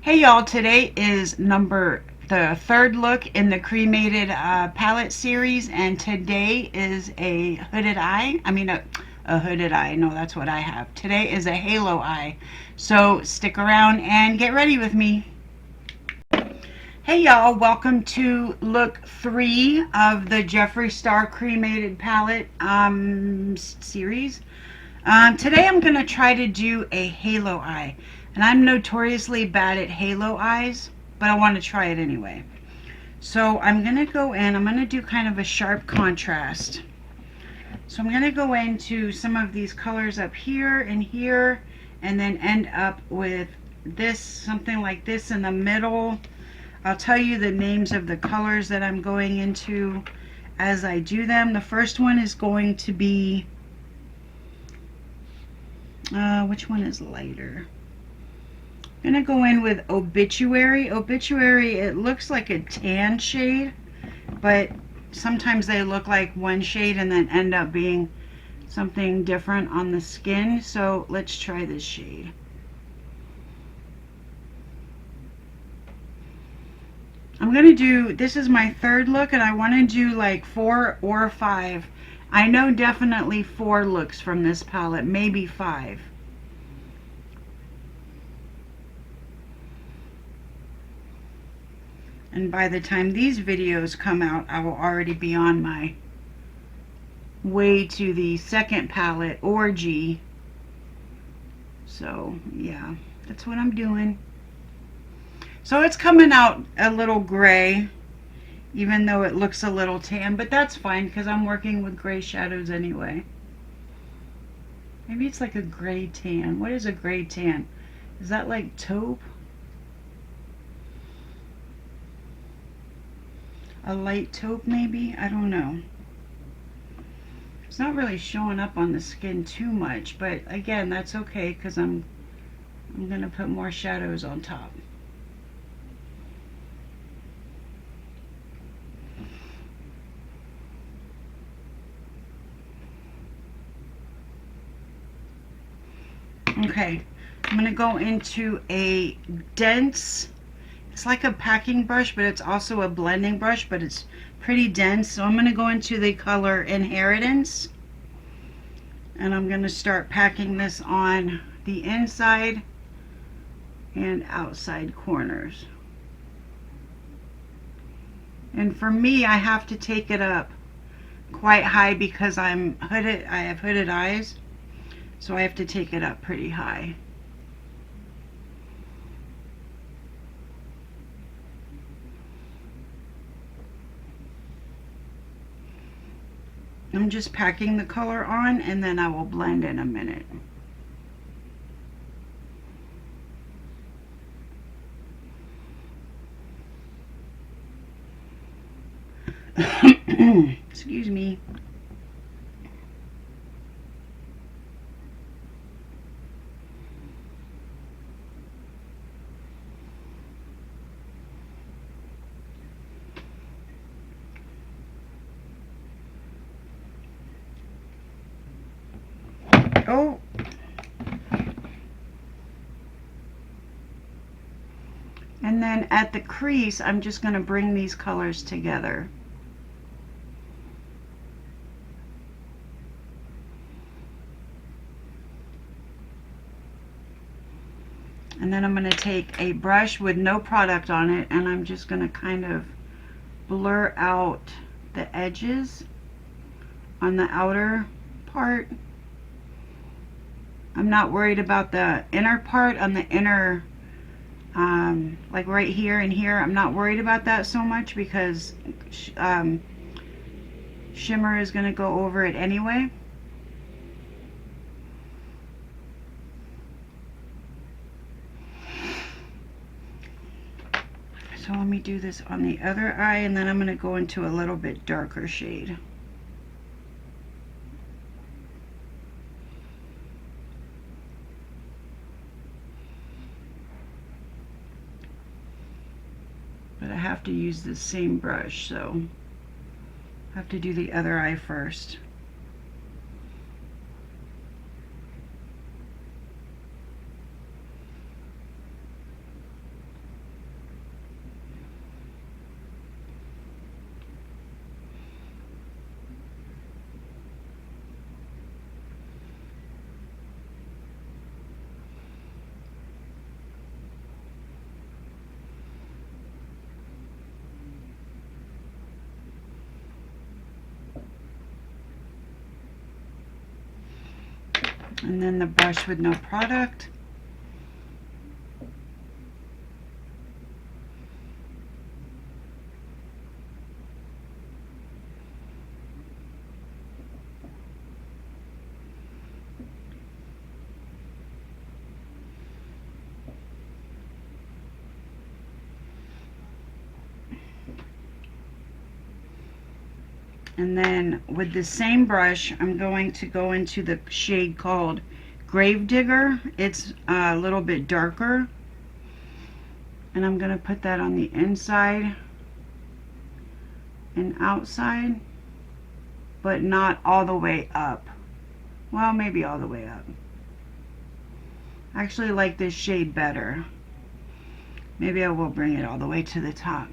Hey y'all, today is the third look in the Cremated palette series, and today is a hooded eye. A hooded eye. No, that's what I have. Today is a halo eye. So stick around and get ready with me. Hey y'all, welcome to look 3 of the Jeffree Star Cremated palette series. Today I'm going to try to do a halo eye. And I'm notoriously bad at halo eyes, but I want to try it anyway. So I'm going to go in, I'm going to do kind of a sharp contrast. So I'm going to go into some of these colors up here and here, and then end up with this, something like this in the middle. I'll tell you the names of the colors that I'm going into as I do them. The first one is going to be, which one is lighter? I'm going to go in with Obituary. Obituary, it looks like a tan shade, but sometimes they look like one shade and then end up being something different on the skin. So let's try this shade. I'm going to do, this is my third look, and I want to do like 4 or 5. I know definitely 4 looks from this palette, maybe 5. And by the time these videos come out, I will already be on my way to the second palette, Orgy. So, yeah, that's what I'm doing. So it's coming out a little gray, even though it looks a little tan, but that's fine because I'm working with gray shadows anyway. Maybe it's like a gray tan. What is a gray tan? Is that like taupe? A light taupe maybe? I don't know. It's not really showing up on the skin too much, but again, that's okay because I'm going to put more shadows on top. Okay, I'm going to go into a dense, it's like a packing brush, but it's also a blending brush, but it's pretty dense. So I'm going to go into the color Inheritance, and I'm going to start packing this on the inside and outside corners. And for me, I have to take it up quite high because I'm hooded. I have hooded eyes, so I have to take it up pretty high. I'm just packing the color on, and then I will blend in a minute. Excuse me. Oh. And then at the crease, I'm just going to bring these colors together. And then I'm going to take a brush with no product on it, and I'm just going to kind of blur out the edges on the outer part. I'm not worried about the inner part. On the inner, like right here and here, I'm not worried about that so much because shimmer is going to go over it anyway. So let me do this on the other eye, and then I'm going to go into a little bit darker shade. But I have to use the same brush, so I have to do the other eye first. And then the brush with no product. And then with the same brush, I'm going to go into the shade called Gravedigger. It's a little bit darker. And I'm going to put that on the inside and outside, but not all the way up. Well, maybe all the way up. I actually like this shade better. Maybe I will bring it all the way to the top.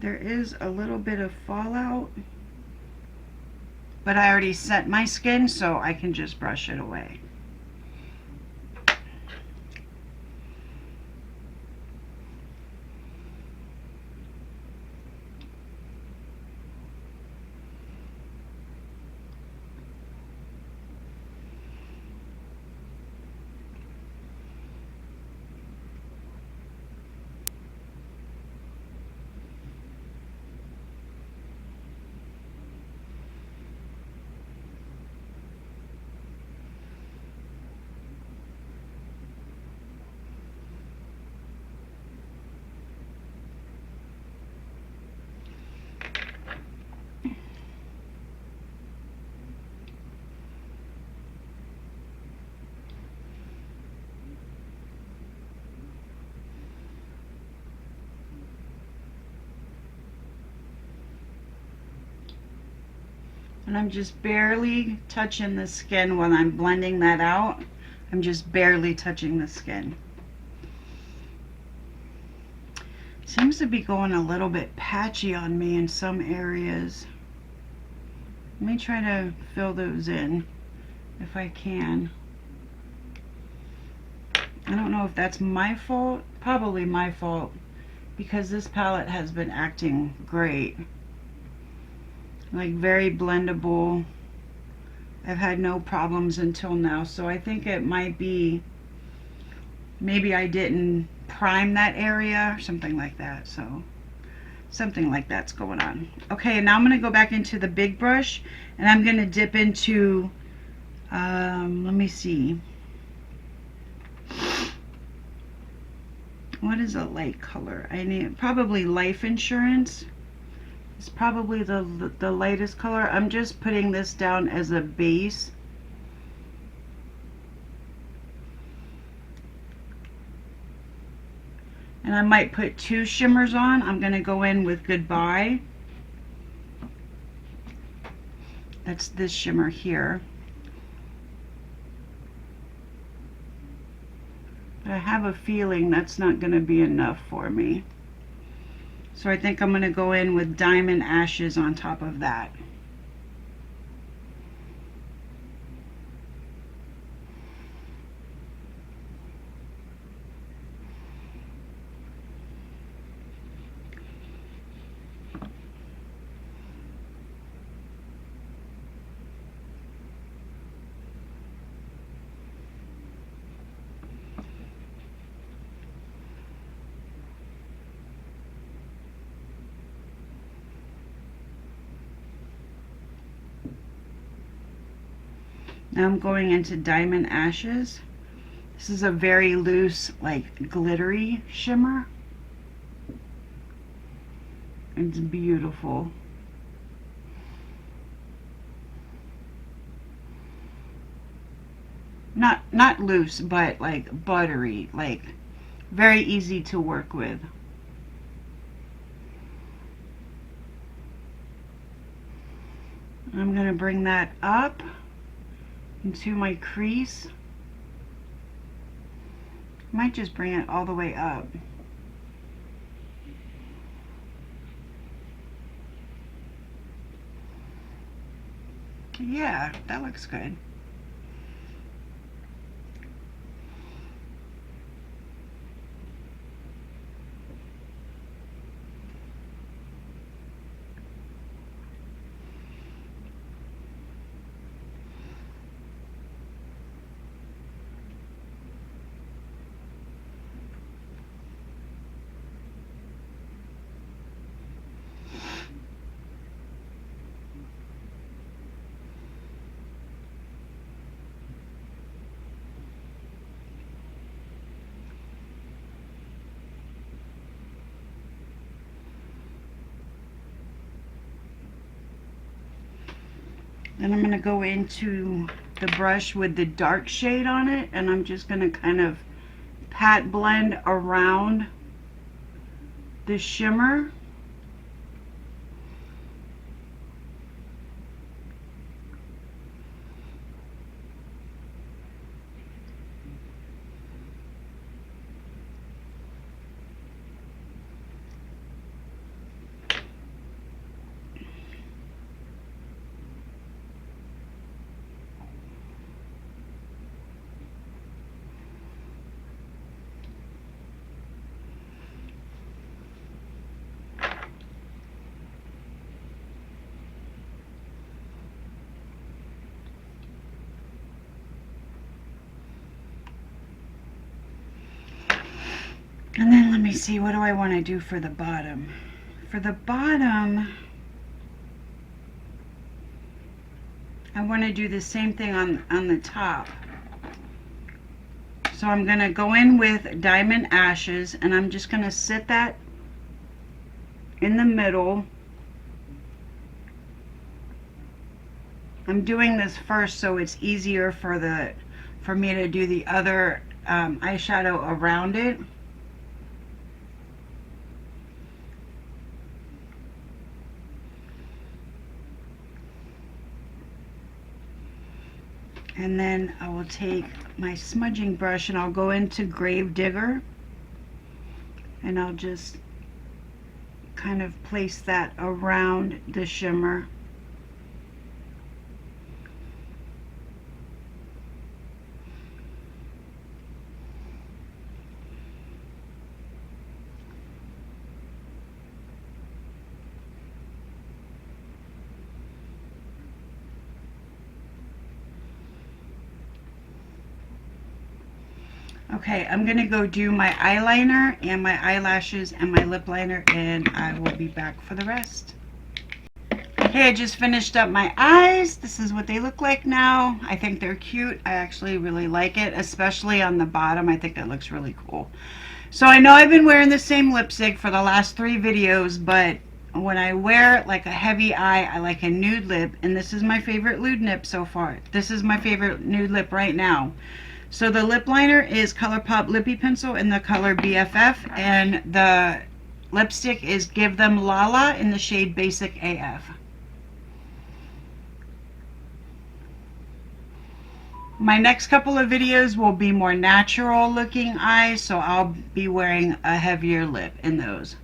There is a little bit of fallout, but I already set my skin, so I can just brush it away. And I'm just barely touching the skin while I'm blending that out. I'm just barely touching the skin. Seems to be going a little bit patchy on me in some areas. Let me try to fill those in if I can. I don't know if that's my fault. Probably my fault, because this palette has been acting great. Like very blendable. I've had no problems until now, so I think it might be, maybe I didn't prime that area or something like that. So something like that's going on. Okay, now I'm going to go back into the big brush and I'm going to dip into let me see, what is a light color? I need probably Life Insurance. It's probably the lightest color. I'm just putting this down as a base. And I might put two shimmers on. I'm going to go in with Goodbye. That's this shimmer here. But I have a feeling that's not going to be enough for me. So I think I'm going to go in with Diamond Ashes on top of that. Now I'm going into Diamond Ashes. This is a very loose, like glittery shimmer. It's beautiful. Not loose, but like buttery, like very easy to work with. I'm going to bring that up into my crease. Might just bring it all the way up. Yeah, that looks good. Then I'm going to go into the brush with the dark shade on it, and I'm just going to kind of pat blend around the shimmer. And then let me see, what do I want to do for the bottom? For the bottom, I want to do the same thing on the top. So I'm going to go in with Diamond Ashes, and I'm just going to sit that in the middle. I'm doing this first so it's easier for me to do the other eyeshadow around it. And then I will take my smudging brush and I'll go into Grave Digger, and I'll just kind of place that around the shimmer. Okay, I'm going to go do my eyeliner and my eyelashes and my lip liner, and I will be back for the rest. Okay, I just finished up my eyes. This is what they look like now. I think they're cute. I actually really like it, especially on the bottom. I think it looks really cool. So I know I've been wearing the same lipstick for the last 3 videos, but when I wear like a heavy eye, I like a nude lip, and this is my favorite nude lip so far. This is my favorite nude lip right now. So the lip liner is Colourpop Lippie Pencil in the color BFF, and the lipstick is Give Them Lala in the shade Basic AF. My next couple of videos will be more natural looking eyes, so I'll be wearing a heavier lip in those.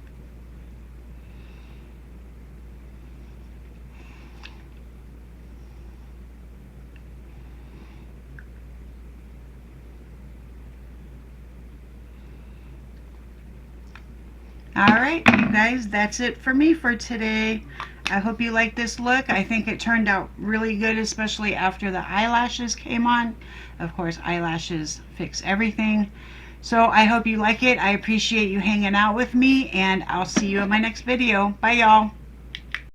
Alright, you guys, that's it for me for today. I hope you like this look. I think it turned out really good, especially after the eyelashes came on. Of course, eyelashes fix everything. So I hope you like it. I appreciate you hanging out with me, and I'll see you in my next video. Bye, y'all.